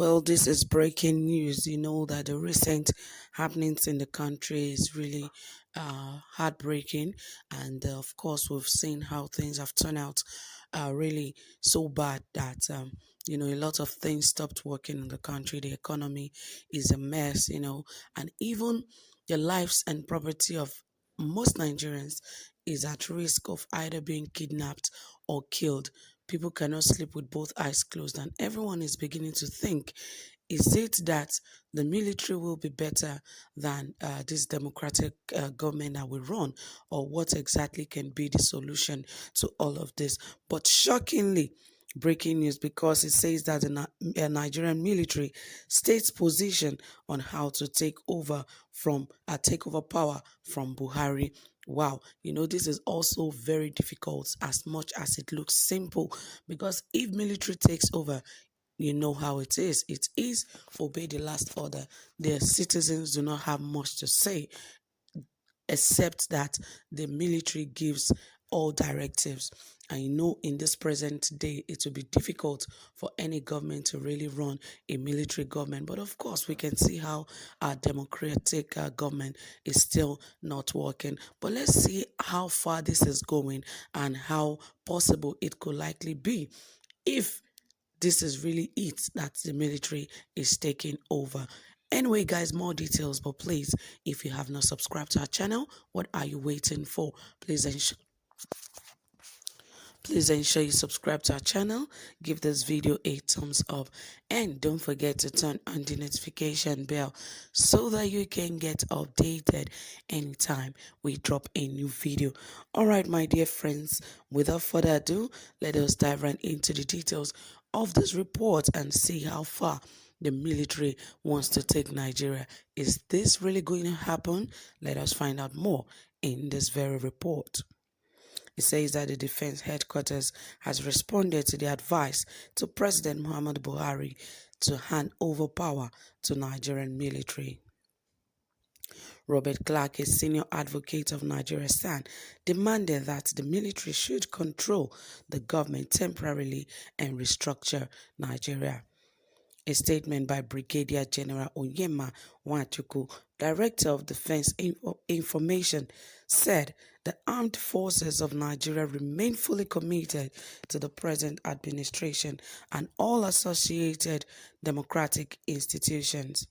Well, this is breaking news. You know that the recent happenings in the country is really heartbreaking, and of course, we've seen how things have turned out really so bad that a lot of things stopped working in the country. The economy is a mess, and even the lives and property of most Nigerians is at risk of either being kidnapped or killed. People cannot sleep with both eyes closed, and everyone is beginning to think, is it that the military will be better than this democratic government that we run, or what exactly can be the solution to all of this? But shockingly, breaking news, because it says that the Nigerian military states position on how to take over power from Buhari. Wow, this is also very difficult as much as it looks simple, because if military takes over, you know how it is. It is obey the last order. The citizens do not have much to say, except that the military gives all directives. And in this present day, it will be difficult for any government to really run a military government. But of course, we can see how our democratic government is still not working. But let's see how far this is going and how possible it could likely be if this is really it that the military is taking over. Anyway, guys, more details, but please, if you have not subscribed to our channel, what are you waiting for? Please ensure you subscribe to our channel, give this video a thumbs up, and don't forget to turn on the notification bell so that you can get updated anytime we drop a new video. Alright, my dear friends, without further ado, let us dive right into the details of this report and see how far the military wants to take Nigeria. Is this really going to happen? Let us find out more in this very report. It says that the defense headquarters has responded to the advice to President Muhammadu Buhari to hand over power to Nigerian military. Robert Clark, a senior advocate of Nigeria SAN, demanded that the military should control the government temporarily and restructure Nigeria. A statement by Brigadier General Onyema Nwachukwu, Director of Defense Information, said the armed forces of Nigeria remain fully committed to the present administration and all associated democratic institutions.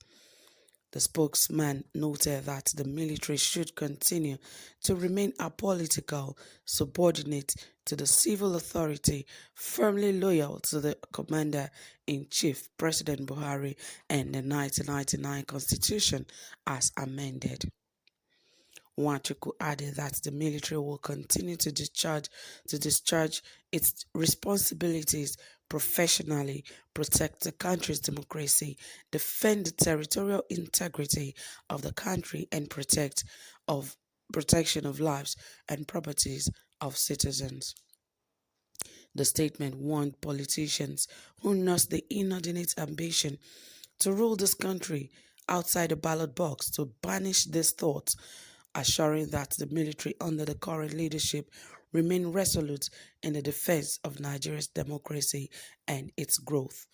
The spokesman noted that the military should continue to remain apolitical, subordinate to the civil authority, firmly loyal to the Commander-in-Chief, President Buhari, and the 1999 Constitution as amended. Nwachukwu added that the military will continue to discharge its responsibilities professionally, protect the country's democracy, defend the territorial integrity of the country, and protection of lives and properties of citizens. The statement warned politicians who nurse the inordinate ambition to rule this country outside the ballot box to banish these thoughts, assuring that the military under the current leadership remain resolute in the defense of Nigeria's democracy and its growth.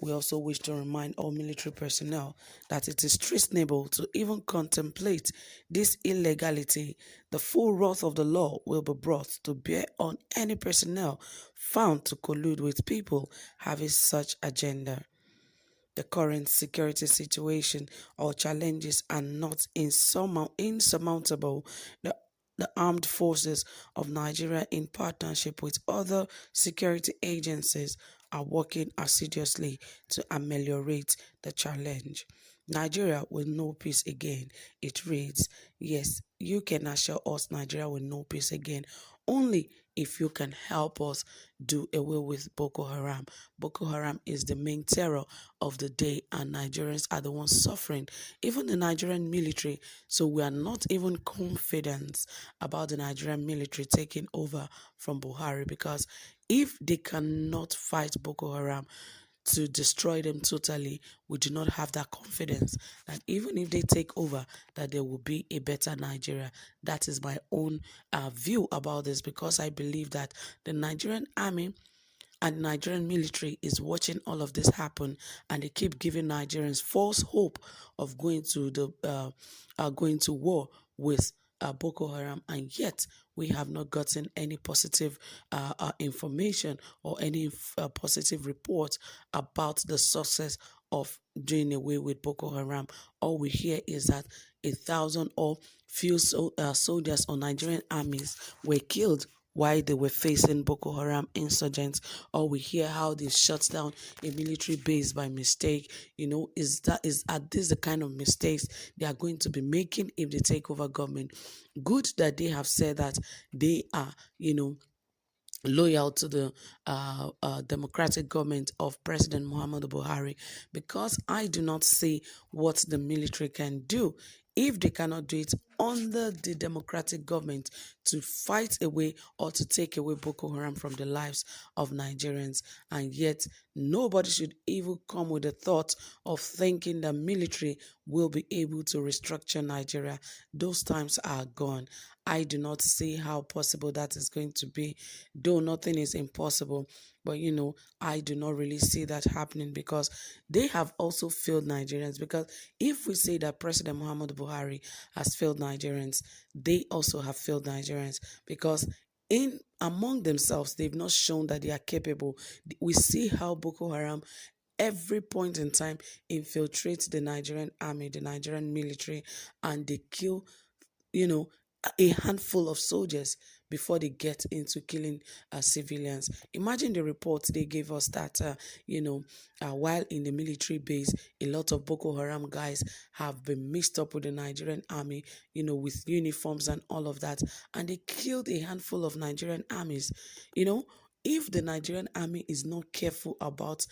We also wish to remind all military personnel that it is treasonable to even contemplate this illegality. The full wrath of the law will be brought to bear on any personnel found to collude with people having such agenda. The current security situation or challenges are not insurmountable. The armed forces of Nigeria, in partnership with other security agencies, are working assiduously to ameliorate the challenge. Nigeria will know peace again, it reads. Yes, you can assure us Nigeria will know peace again only if you can help us do away with Boko Haram. Boko Haram is the main terror of the day, and Nigerians are the ones suffering, even the Nigerian military. So we are not even confident about the Nigerian military taking over from Buhari, because if they cannot fight Boko Haram to destroy them totally, we do not have that confidence that even if they take over, that there will be a better Nigeria. That is my own view about this, because I believe that the Nigerian army And Nigerian military is watching all of this happen, and they keep giving Nigerians false hope of going to war with Boko Haram, and yet we have not gotten any positive information or any positive report about the success of doing away with Boko Haram. All we hear is that 1,000 or few soldiers or Nigerian armies were killed while they were facing Boko Haram insurgents, or we hear how they shut down a military base by mistake. Are these the kind of mistakes they are going to be making if they take over government? Good that they have said that they are, loyal to the democratic government of President Muhammadu Buhari, because I do not see what the military can do if they cannot do it under the democratic government to fight away or to take away Boko Haram from the lives of Nigerians. And yet nobody should even come with the thought of thinking the military will be able to restructure Nigeria. Those times are gone. I do not see how possible that is going to be, though nothing is impossible. But I do not really see that happening, because they have also failed Nigerians. Because if we say that President Muhammadu Buhari has failed Nigerians, they also have failed Nigerians, because in among themselves they've not shown that they are capable. We see how Boko Haram every point in time infiltrates the Nigerian army, the Nigerian military, and they kill you know, a handful of soldiers before they get into killing civilians. Imagine the reports they gave us that, while in the military base, a lot of Boko Haram guys have been mixed up with the Nigerian army, with uniforms and all of that, and they killed a handful of Nigerian armies. If the Nigerian army is not careful about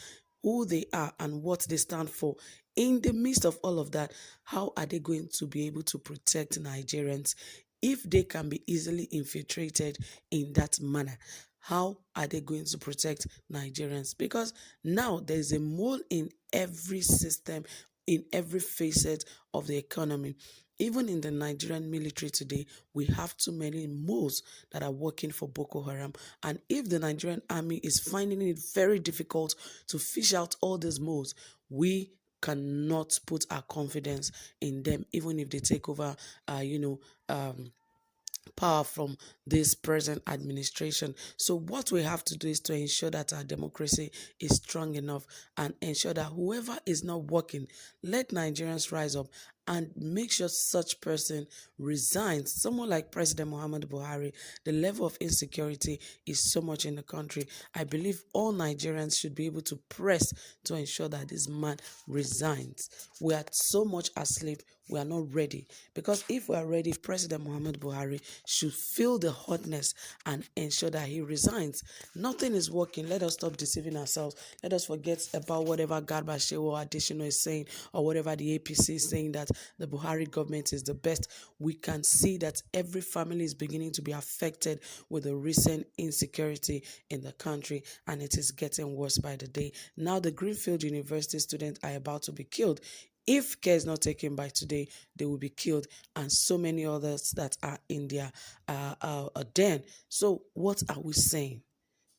who they are and what they stand for, in the midst of all of that, how are they going to be able to protect Nigerians if they can be easily infiltrated in that manner? How are they going to protect Nigerians? Because now there's a mole in every system, in every facet of the economy. Even in the Nigerian military today, we have too many moles that are working for Boko Haram. And if the Nigerian army is finding it very difficult to fish out all these moles, we cannot put our confidence in them, even if they take over, power from this present administration. So what we have to do is to ensure that our democracy is strong enough, and ensure that whoever is not working, let Nigerians rise up and make sure such person resigns. Someone like President Muhammad Buhari, the level of insecurity is so much in the country. I believe all Nigerians should be able to press to ensure that this man resigns. We are so much asleep, we are not ready. Because if we are ready, President Muhammad Buhari should feel the hotness and ensure that he resigns. Nothing is working. Let us stop deceiving ourselves. Let us forget about whatever Garba Shehu or Additional is saying, or whatever the APC is saying, that the Buhari government is the best. We can see that every family is beginning to be affected with the recent insecurity in the country, and it is getting worse by the day. Now the Greenfield University students are about to be killed. If care is not taken by today, they will be killed, and so many others that are in their den. So what are we saying?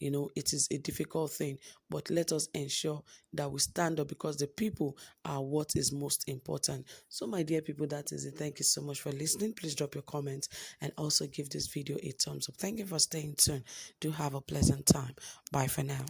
It is a difficult thing, but let us ensure that we stand up, because the people are what is most important. So my dear people, that is it. Thank you so much for listening. Please drop your comments and also give this video a thumbs up. Thank you for staying tuned. Do have a pleasant time. Bye for now.